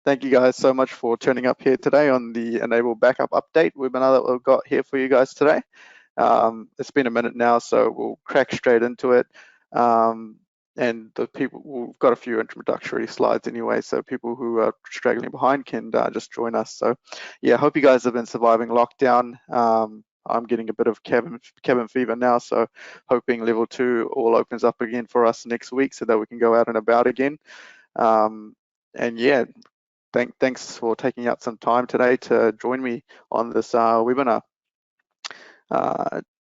Thank you guys so much for turning up here today on the Enable Backup Update webinar that we've got here for you guys today. It's been a minute now, so we'll crack straight into it. And we've got a few introductory slides anyway, so people who are straggling behind can just join us. So yeah, I hope you guys have been surviving lockdown. I'm getting a bit of cabin fever now, so hoping level 2 all opens up again for us next week so that we can go out and about again. And yeah, thanks for taking out some time today to join me on this webinar.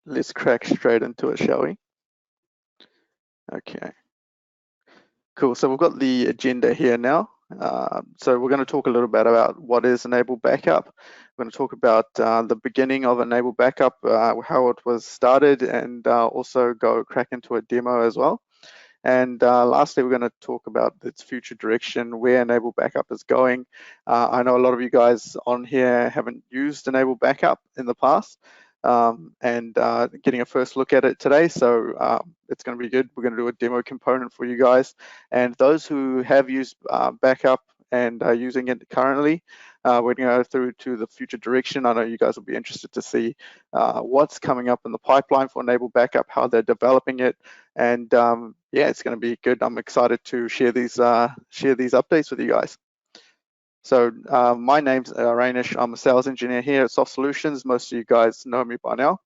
Let's crack straight into it, shall we? Okay. Cool, so we've got the agenda here now. So we're going to talk a little bit about what is Enable Backup. We're going to talk about the beginning of Enable Backup, how it was started, and also go crack into a demo as well. And lastly, we're going to talk about its future direction, where Enable Backup is going. I know a lot of you guys on here haven't used Enable Backup in the past, and getting a first look at it today. So it's going to be good. We're going to do a demo component for you guys. And those who have used Backup and are using it currently, we're going to go through to the future direction. I know you guys will be interested to see what's coming up in the pipeline for Enable Backup, how they're developing it, and yeah, it's going to be good. I'm excited to share these updates with you guys. So my name's Rainesh. I'm a sales engineer here at Soft Solutions. Most of you guys know me by now.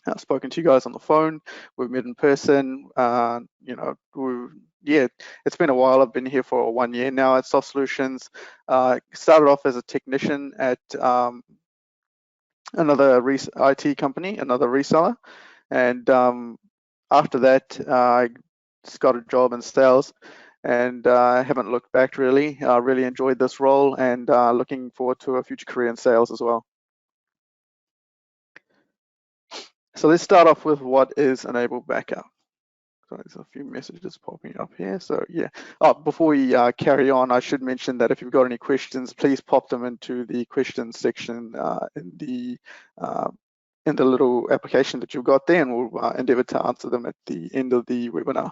I've spoken to you guys on the phone. We've met in person. Yeah, it's been a while. I've been here for 1 year now at Soft Solutions. Started off as a technician at another IT company, another reseller, and after that, I just got a job in sales, and I haven't looked back really. I really enjoyed this role, and looking forward to a future career in sales as well. So let's start off with what is Enable Backup. So there's a few messages popping up here. So yeah, before we carry on, I should mention that if you've got any questions, please pop them into the questions section in the little application that you've got there, and we'll endeavor to answer them at the end of the webinar.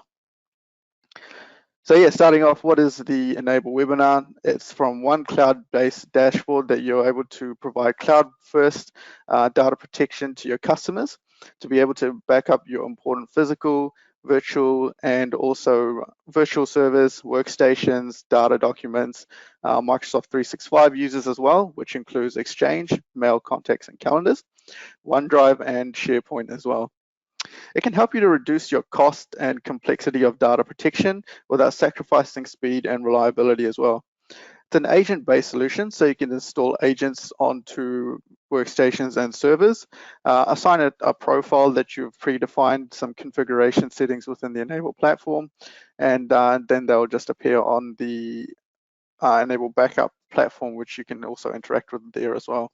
So yeah, starting off, what is the Enable webinar? It's from one cloud-based dashboard that you're able to provide cloud-first data protection to your customers to be able to back up your important physical, virtual, and also virtual servers, workstations, data documents, Microsoft 365 users as well, which includes Exchange, mail, contacts, and calendars, OneDrive, and SharePoint as well. It can help you to reduce your cost and complexity of data protection without sacrificing speed and reliability as well. It's an agent-based solution, so you can install agents onto workstations and servers, assign a profile that you've predefined some configuration settings within the Enable platform, and then they'll just appear on the Enable Backup platform, which you can also interact with there as well.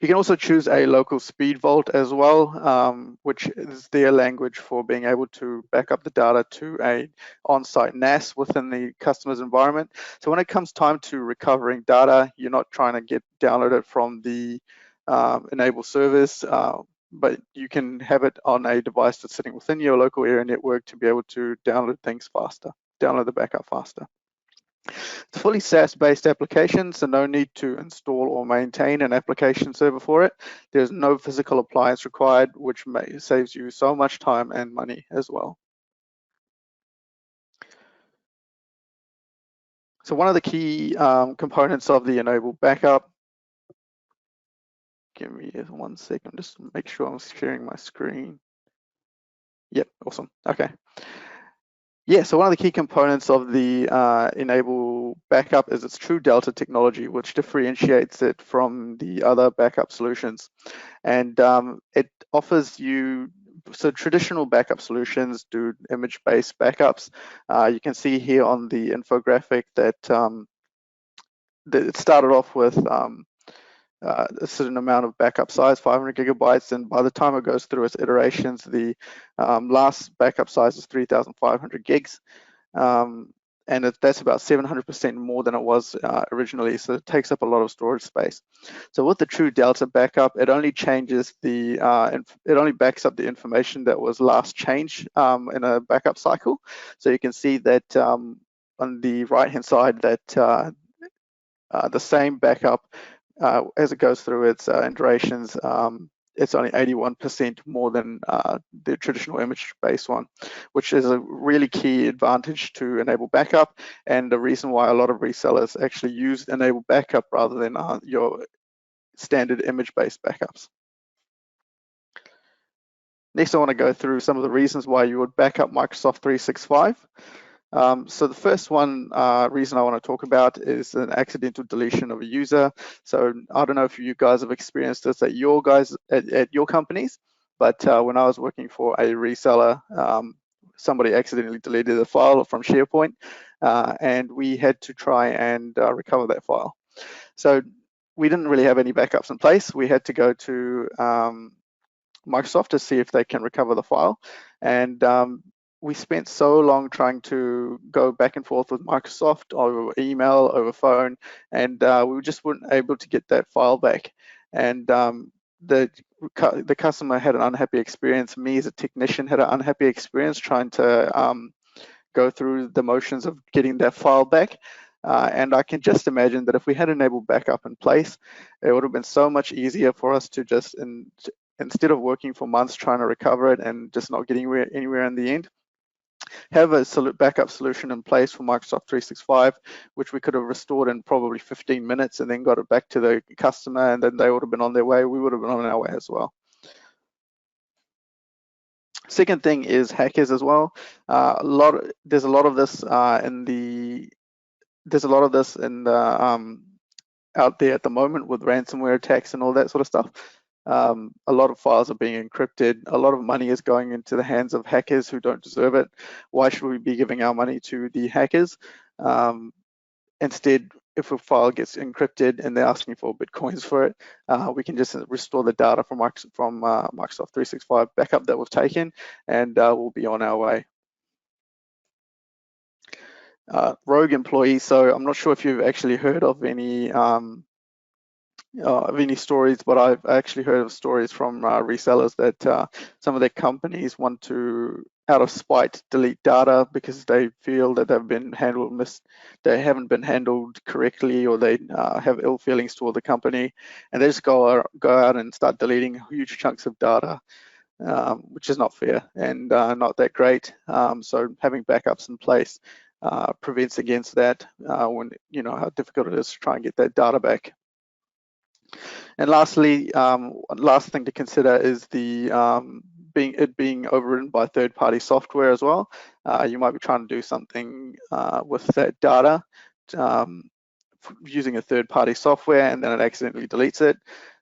You can also choose a local speed vault as well, which is their language for being able to back up the data to a on-site NAS within the customer's environment. So when it comes time to recovering data, you're not trying to get downloaded from the Enable service, but you can have it on a device that's sitting within your local area network to be able to download things faster, download the backup faster. It's a fully SaaS-based application, so no need to install or maintain an application server for it. There's no physical appliance required, which saves you so much time and money as well. So one of the key components of the Enable Backup, give me 1 second, just make sure I'm sharing my screen. Yep, awesome, okay. Yeah, so one of the key components of the Enable Backup is its True Delta technology, which differentiates it from the other backup solutions. And it offers you, so traditional backup solutions do image-based backups. You can see here on the infographic that, it started off with a certain amount of backup size, 500 gigabytes, and by the time it goes through its iterations, the last backup size is 3,500 gigs, and that's about 700% more than it was originally, so it takes up a lot of storage space. So with the True Delta backup, it only changes it only backs up the information that was last changed in a backup cycle. So you can see that on the right-hand side that the same backup as it goes through its iterations. It's only 81% more than the traditional image-based one, which is a really key advantage to enable backup, and the reason why a lot of resellers actually use enable backup rather than your standard image-based backups. Next, I want to go through some of the reasons why you would back up Microsoft 365. So the first one reason I want to talk about is an accidental deletion of a user. So I don't know if you guys have experienced this at your companies, but when I was working for a reseller, somebody accidentally deleted a file from SharePoint, and we had to try and recover that file. So we didn't really have any backups in place. We had to go to Microsoft to see if they can recover the file, and we spent so long trying to go back and forth with Microsoft over email, over phone, and we just weren't able to get that file back. And the customer had an unhappy experience. Me as a technician had an unhappy experience trying to go through the motions of getting that file back. And I can just imagine that if we had enabled backup in place, it would have been so much easier for us to just, instead of working for months trying to recover it and just not getting anywhere in the end, have a backup solution in place for Microsoft 365, which we could have restored in probably 15 minutes and then got it back to the customer, and then they would have been on their way. We would have been on our way as well. Second thing is hackers as well. There's a lot of this out there at the moment with ransomware attacks and all that sort of stuff. A lot of files are being encrypted. A lot of money is going into the hands of hackers who don't deserve it. Why should we be giving our money to the hackers? Instead, if a file gets encrypted and they're asking for bitcoins for it, we can just restore the data from Microsoft 365 backup that we've taken, and we'll be on our way. Rogue employees. So I'm not sure if you've actually heard of any stories, but I've actually heard of stories from resellers that some of their companies want to, out of spite, delete data because they feel that they haven't been handled correctly, or they have ill feelings toward the company, and they just go out and start deleting huge chunks of data, which is not fair and not that great. So having backups in place prevents against that when you know how difficult it is to try and get that data back. And lastly, last thing to consider is the being overridden by third-party software as well. You might be trying to do something with that data using a third-party software, and then it accidentally deletes it.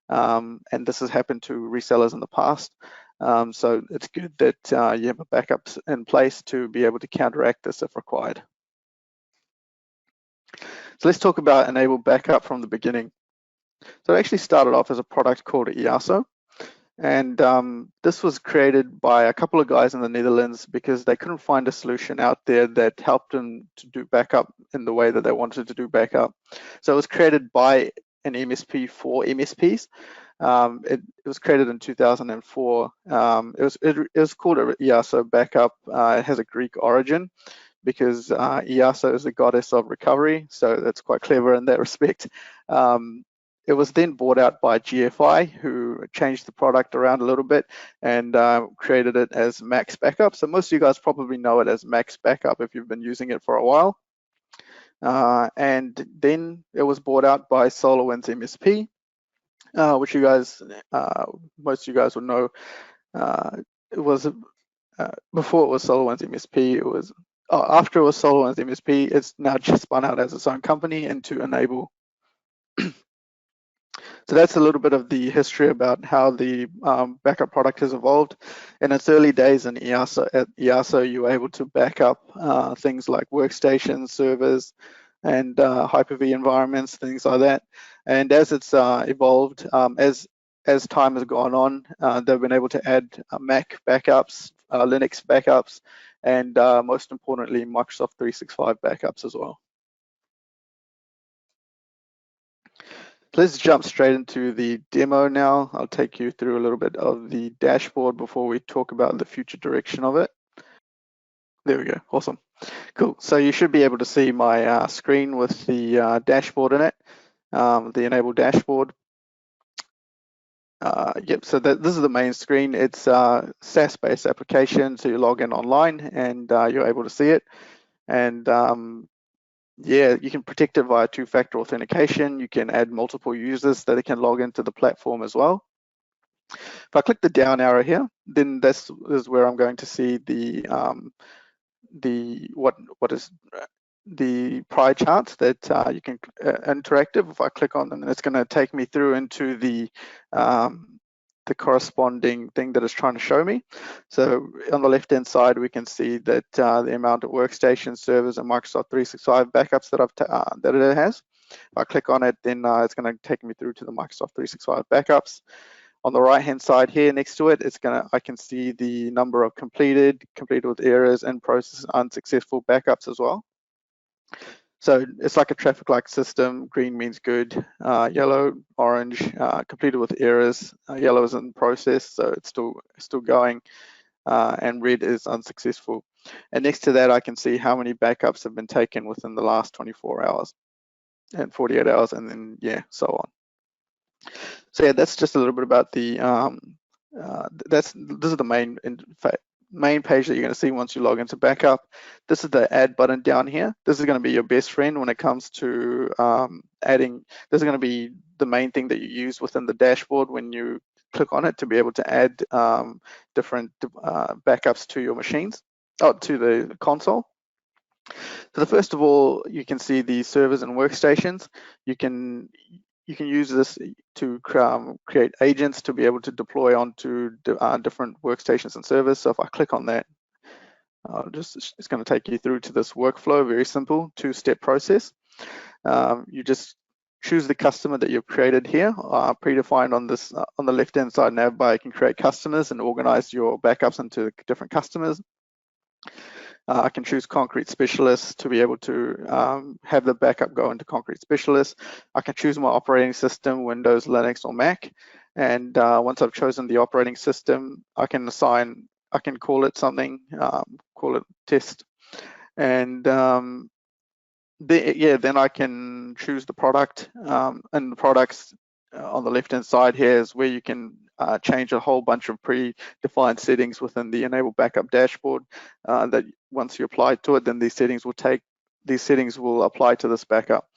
And this has happened to resellers in the past. So it's good that you have a backup in place to be able to counteract this if required. So let's talk about enable backup from the beginning. So it actually started off as a product called EASO, and this was created by a couple of guys in the Netherlands because they couldn't find a solution out there that helped them to do backup in the way that they wanted to do backup. So it was created by an MSP for MSPs. It was created in 2004. It was called EASO Backup. It has a Greek origin, because EASO is the goddess of recovery, so that's quite clever in that respect. It was then bought out by GFI, who changed the product around a little bit and created it as Max Backup. So most of you guys probably know it as Max Backup if you've been using it for a while. And then it was bought out by SolarWinds MSP, which most of you guys would know. It was before it was SolarWinds MSP. It was after it was SolarWinds MSP. It's now just spun out as its own company into Enable. So that's a little bit of the history about how the backup product has evolved. In its early days in EASO, you were able to back up things like workstations, servers, and Hyper-V environments, things like that. And as it's evolved, as time has gone on, they've been able to add Mac backups, Linux backups, and most importantly, Microsoft 365 backups as well. Let's jump straight into the demo now. I'll take you through a little bit of the dashboard before we talk about the future direction of it. There we go, awesome. Cool. So you should be able to see my screen with the dashboard in it, the enabled dashboard. Yep, so this is the main screen. It's a SaaS-based application, so you log in online and you're able to see it. And yeah, you can protect it via two-factor authentication. You can add multiple users that can log into the platform as well. If I click the down arrow here, then this is where I'm going to see what is the pie charts that you can interactive. If I click on them, then it's going to take me through into the corresponding thing that it's trying to show me. So on the left hand side, we can see that the amount of workstation servers and Microsoft 365 backups that it has. If I click on it, then it's going to take me through to the Microsoft 365 backups. On the right hand side here next to it, I can see the number of completed with errors, in process, unsuccessful backups as well. So it's like a traffic light system. Green means good, yellow, orange, completed with errors. Yellow is in process, so it's still going, and red is unsuccessful. And next to that, I can see how many backups have been taken within the last 24 hours and 48 hours, and then yeah, so on. So yeah, that's just a little bit about the this is the main page that you're going to see once you log into backup. This is the add button down here. This is going to be your best friend when it comes to adding. This is going to be the main thing that you use within the dashboard when you click on it to be able to add different backups to your machines, to the console. So first of all, you can see the servers and workstations. You can use this to create agents to be able to deploy onto different workstations and servers. So if I click on that, it's going to take you through to this workflow, very simple, two-step process. You just choose the customer that you've created here, predefined on this on the left-hand side nav bar. You can create customers and organize your backups into different customers. I can choose Concrete Specialist to be able to have the backup go into Concrete Specialist. I can choose my operating system, Windows, Linux, or Mac. And once I've chosen the operating system, I can call it something, call it test. And then I can choose the product. And the products on the left-hand side here is where you can change a whole bunch of predefined settings within the Enable Backup dashboard that once you apply to it, then these settings will apply to this backup.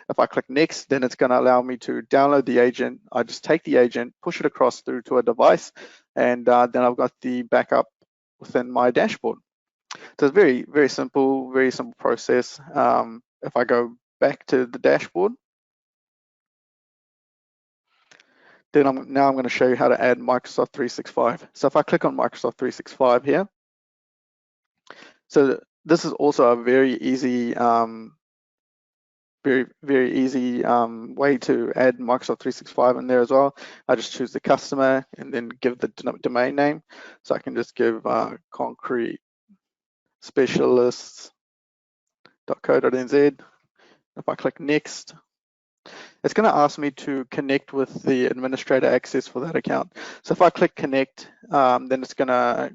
If I click next, then it's going to allow me to download the agent. I just take the agent, push it across through to a device, and then I've got the backup within my dashboard. So it's very, very simple process. If I go back to the dashboard, then now I'm going to show you how to add Microsoft 365. So if I click on Microsoft 365 here, so this is also a very easy, very easy way to add Microsoft 365 in there as well. I just choose the customer and then give the domain name. So I can just give concrete specialists.co.nz. If I click next, it's going to ask me to connect with the administrator access for that account. So if I click connect, then it's going to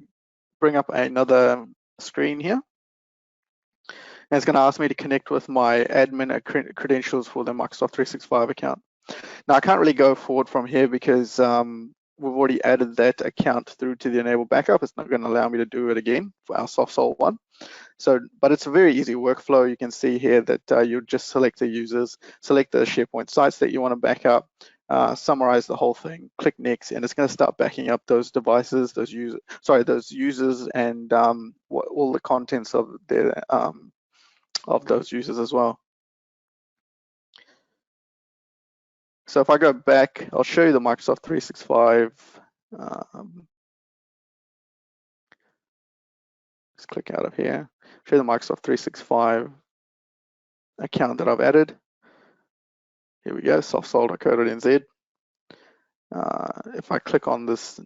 bring up another screen here. And it's going to ask me to connect with my admin credentials for the Microsoft 365 account. Now, I can't really go forward from here because we've already added that account through to the Enable Backup. It's not going to allow me to do it again for our SoftSol one. So, but it's a very easy workflow. You can see here that you just select the users, select the SharePoint sites that you want to back up, summarize the whole thing, click next, and it's going to start backing up those devices, those users, and all the contents of their of those users as well. So if I go back, I'll show you the Microsoft 365. Let's click out of here. Show you the Microsoft 365 account that I've added. Here we go, softsol.co.nz. If I click on this,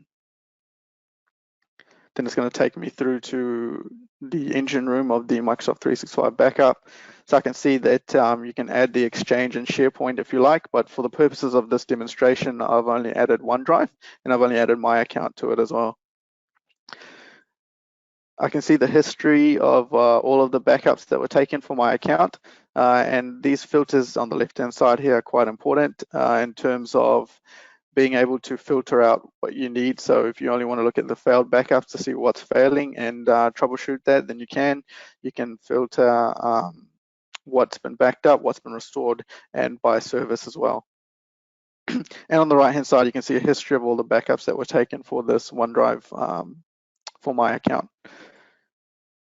then it's going to take me through to the engine room of the Microsoft 365 backup. So I can see that you can add the Exchange and SharePoint if you like, but for the purposes of this demonstration, I've only added OneDrive, and I've only added my account to it as well. I can see the history of all of the backups that were taken for my account. And these filters on the left-hand side here are quite important in terms of being able to filter out what you need. So if you only want to look at the failed backups to see what's failing and troubleshoot that, then you can. You can filter what's been backed up, what's been restored, and by service as well. And on the right-hand side, you can see a history of all the backups that were taken for this OneDrive for my account.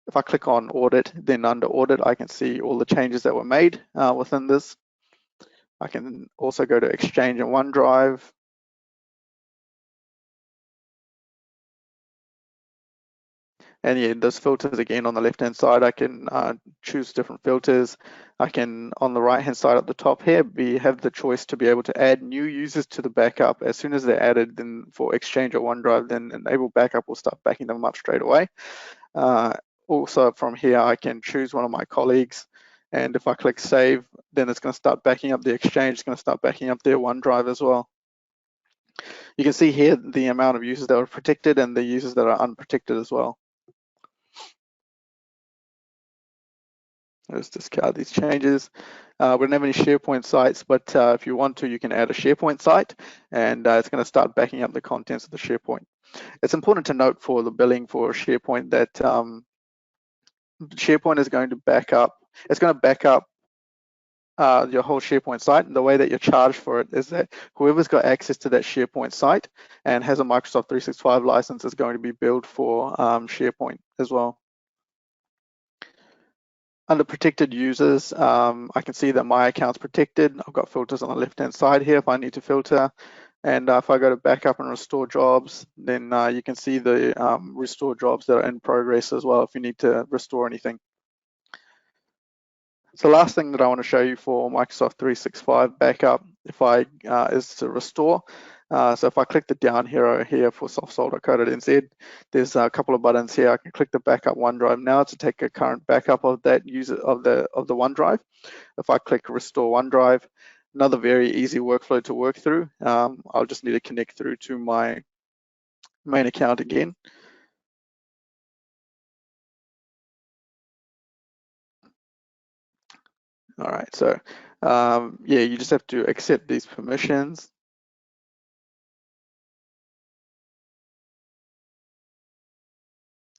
If I click on audit, then under audit, I can see all the changes that were made within this. I can also go to Exchange and OneDrive. And yeah, those filters again on the left-hand side, I can choose different filters. I can, on the right-hand side at the top here, have the choice to be able to add new users to the backup. As soon as they're added, then for Exchange or OneDrive, then Enable Backup will start backing them up straight away. Also from here, I can choose one of my colleagues, and if I click Save, then it's going to start backing up the Exchange. It's going to start backing up their OneDrive as well. You can see here the amount of users that are protected and the users that are unprotected as well. Let's discard these changes. We don't have any SharePoint sites, but if you want to, you can add a SharePoint site, and it's going to start backing up the contents of the SharePoint. It's important to note for the billing for SharePoint that SharePoint is going to back up. It's going to back up your whole SharePoint site. And the way that you're charged for it is that whoever's got access to that SharePoint site and has a Microsoft 365 license is going to be billed for SharePoint as well. Under protected users, I can see that my account's protected. I've got filters on the left-hand side here if I need to filter. And if I go to backup and restore jobs, then you can see the restore jobs that are in progress as well if you need to restore anything. So the last thing that I want to show you for Microsoft 365 backup is to restore. So if I click the down arrow here for softsol.co.nz, there's a couple of buttons here. I can click the backup OneDrive now to take a current backup of that user of the OneDrive. If I click restore OneDrive, another very easy workflow to work through. I'll just need to connect through to my main account again. All right, so yeah, you just have to accept these permissions.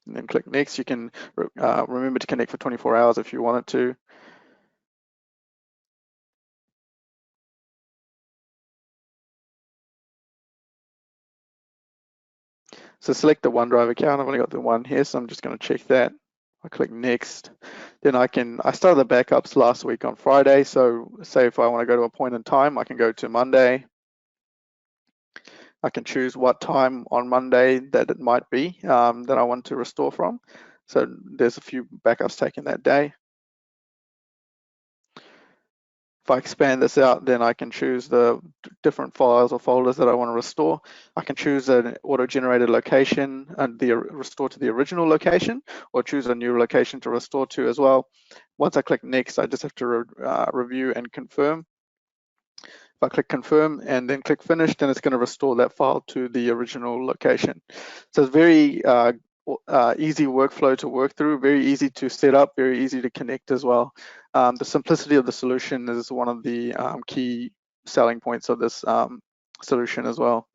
And then click next. You can remember to connect for 24 hours if you wanted to. So select the OneDrive account. I've only got the one here, so I'm just going to check that. I click next. Then I started the backups last week on Friday. So say if I want to go to a point in time, I can go to Monday. I can choose what time on Monday that it might be that I want to restore from. So there's a few backups taken that day. If I expand this out, then I can choose the different files or folders that I want to restore. I can choose an auto-generated location and restore to the original location, or choose a new location to restore to as well. Once I click next, I just have to review and confirm. If I click confirm and then click finish, then it's going to restore that file to the original location. So it's very easy workflow to work through, very easy to set up, very easy to connect as well. The simplicity of the solution is one of the key selling points of this solution as well.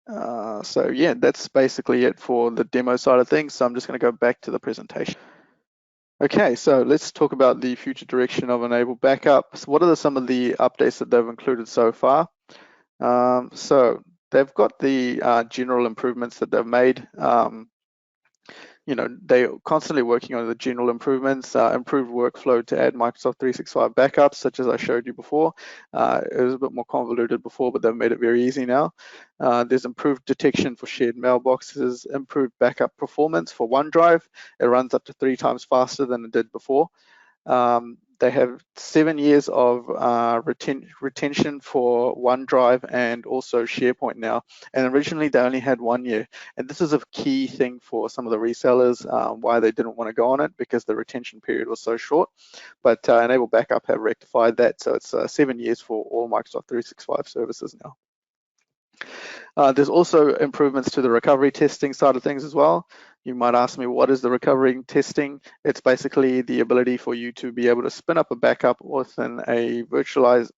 So yeah, that's basically it for the demo side of things. So I'm just going to go back to the presentation. Okay, so let's talk about the future direction of Enable Backup. So what are some of the updates that they've included so far? So they've got the general improvements that they've made. You know, they're constantly working on the general improvements, improved workflow to add Microsoft 365 backups, such as I showed you before. It was a bit more convoluted before, but they've made it very easy now. There's improved detection for shared mailboxes, improved backup performance for OneDrive. It runs up to 3 times faster than it did before. They have 7 years of retention for OneDrive and also SharePoint now. And originally they only had 1 year. And this is a key thing for some of the resellers, why they didn't want to go on it, because the retention period was so short. But Enable Backup have rectified that. So it's 7 years for all Microsoft 365 services now. There's also improvements to the recovery testing side of things as well. You might ask me, what is the recovery testing? It's basically the ability for you to be able to spin up a backup within a virtualized,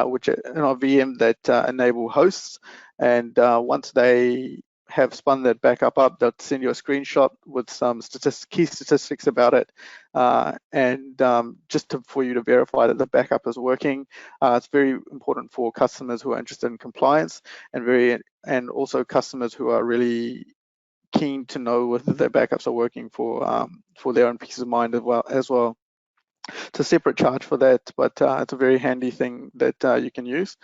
which in our VM that enable hosts. And once they have spun that backup up, they'll send you a screenshot with some key statistics about it, and just for you to verify that the backup is working. It's very important for customers who are interested in compliance, and also customers who are really keen to know whether their backups are working for their own peace of mind as well. It's a separate charge for that, but it's a very handy thing that you can use.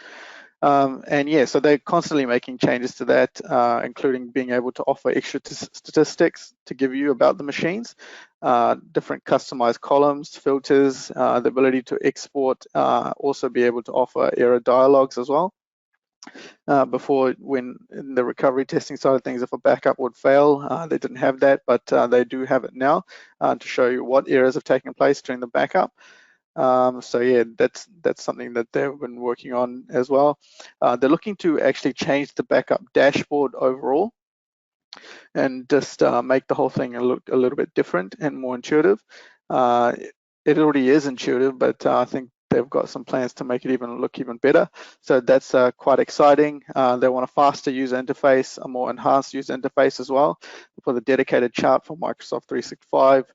And yeah, so they're constantly making changes to that, including being able to offer extra statistics to give you about the machines, different customized columns, filters, the ability to export, also be able to offer error dialogues as well. Before, when in the recovery testing side of things, if a backup would fail, they didn't have that, but they do have it now to show you what errors have taken place during the backup. So yeah, that's something that they've been working on as well. They're looking to actually change the backup dashboard overall and just make the whole thing look a little bit different and more intuitive. It already is intuitive, but I think they've got some plans to make it look even better. So that's quite exciting. They want a faster user interface, a more enhanced user interface as well for the dedicated chart for Microsoft 365,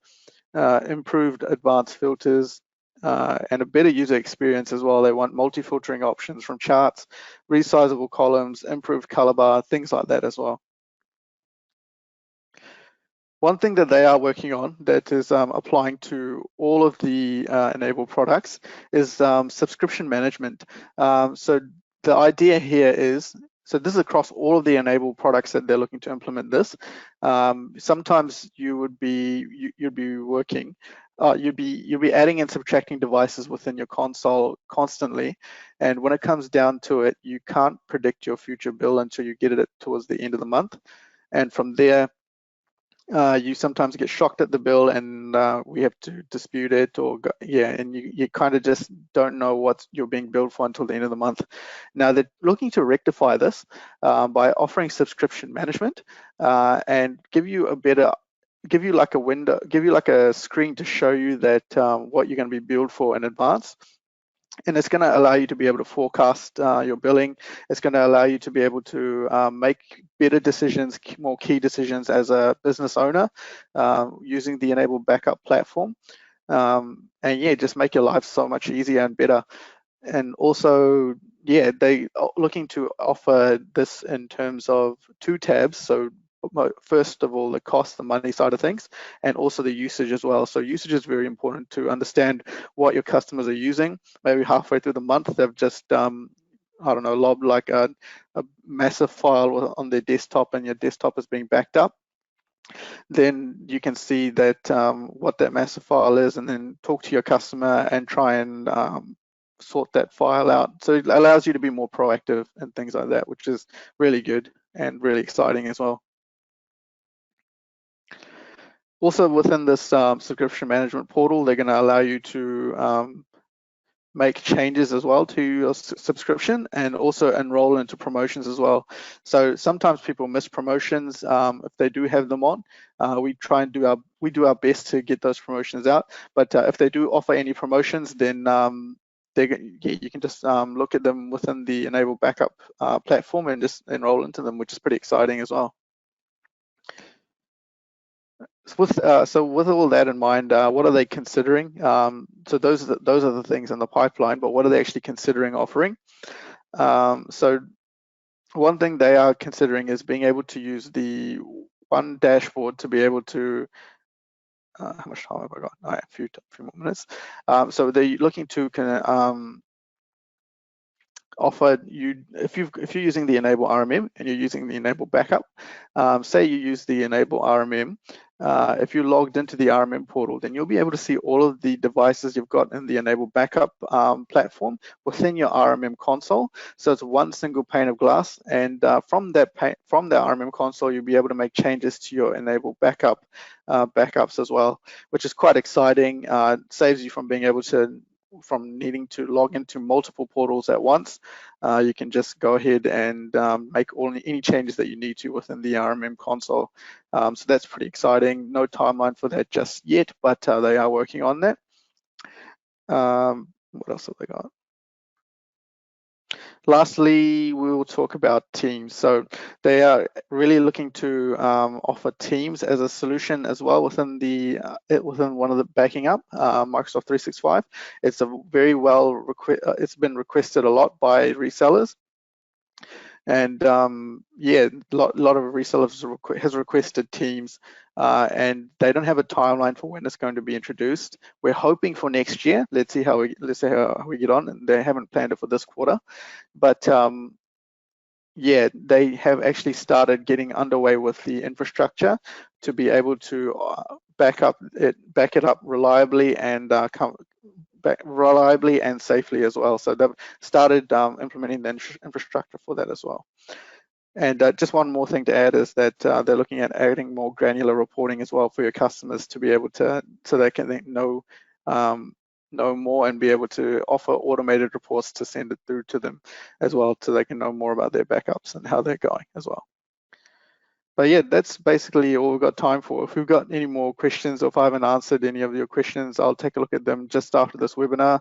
improved advanced filters, and a better user experience as well. They want multi-filtering options from charts, resizable columns, improved color bar, things like that as well. One thing that they are working on that is applying to all of the Enable products is subscription management. So the idea here is, so this is across all of the Enable products that they're looking to implement this. Sometimes you'd be working, you'd be adding and subtracting devices within your console constantly, and when it comes down to it, you can't predict your future bill until you get it towards the end of the month, and from there you sometimes get shocked at the bill, and we have to dispute it, or and you kind of just don't know what you're being billed for until the end of the month. Now they're looking to rectify this by offering subscription management and give you like a window, give you like a screen to show you that what you're going to be billed for in advance. And it's going to allow you to be able to forecast your billing. It's going to allow you to be able to make better decisions, more key decisions as a business owner using the Enable Backup platform. And yeah, just make your life so much easier and better. And also, yeah, they are looking to offer this in terms of 2 tabs. So first of all, the cost, the money side of things, and also the usage as well. So usage is very important to understand what your customers are using. Maybe halfway through the month, they've just, I don't know, lobbed like a massive file on their desktop, and your desktop is being backed up. Then you can see that what that massive file is, and then talk to your customer and try and sort that file out. So it allows you to be more proactive and things like that, which is really good and really exciting as well. Also within this subscription management portal, they're going to allow you to make changes as well to your subscription, and also enroll into promotions as well. So sometimes people miss promotions if they do have them on. We try and do our best to get those promotions out. But if they do offer any promotions, then you can just look at them within the Enable Backup platform and just enroll into them, which is pretty exciting as well. So with all that in mind, what are they considering? So those are the things in the pipeline, but what are they actually considering offering? So one thing they are considering is being able to use the one dashboard to be able to, how much time have I got? All right, a few more minutes. So they're looking to offer you, if you're using the Enable RMM and you're using the Enable Backup, say you use the Enable RMM, if you're logged into the RMM portal, then you'll be able to see all of the devices you've got in the Enable Backup platform within your RMM console. So it's one single pane of glass, and from the RMM console, you'll be able to make changes to your Enable Backup backups as well, which is quite exciting. It saves you from being able to from needing to log into multiple portals at once. You can just go ahead and make any changes that you need to within the RMM console. So that's pretty exciting. No timeline for that just yet, but they are working on that. What else have they got? Lastly, we will talk about Teams. So they are really looking to offer Teams as a solution as well within within one of the backing up Microsoft 365. It's a very it's been requested a lot by resellers. And yeah, a lot of resellers has requested Teams, and they don't have a timeline for when it's going to be introduced. We're hoping for next year. Let's see how we get on. And they haven't planned it for this quarter, but yeah, they have actually started getting underway with the infrastructure to be able to back it up reliably and reliably and safely as well. So they've started implementing the infrastructure for that as well. And just one more thing to add is that they're looking at adding more granular reporting as well for your customers to be able to, so they can know more and be able to offer automated reports to send it through to them as well, so they can know more about their backups and how they're going as well. But yeah, that's basically all we've got time for. If we've got any more questions, or if I haven't answered any of your questions, I'll take a look at them just after this webinar,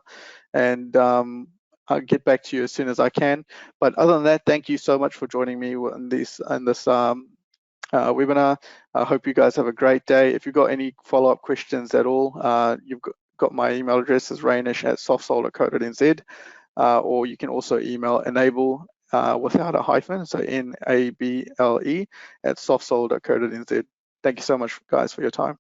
and I'll get back to you as soon as I can. But other than that, thank you so much for joining me in this webinar. I hope you guys have a great day. If you've got any follow-up questions at all, you've got my email address is rainesh@softsol.co.nz, or you can also email enable without a hyphen, so NABLE @softsol.co.nz. Thank you so much, guys, for your time.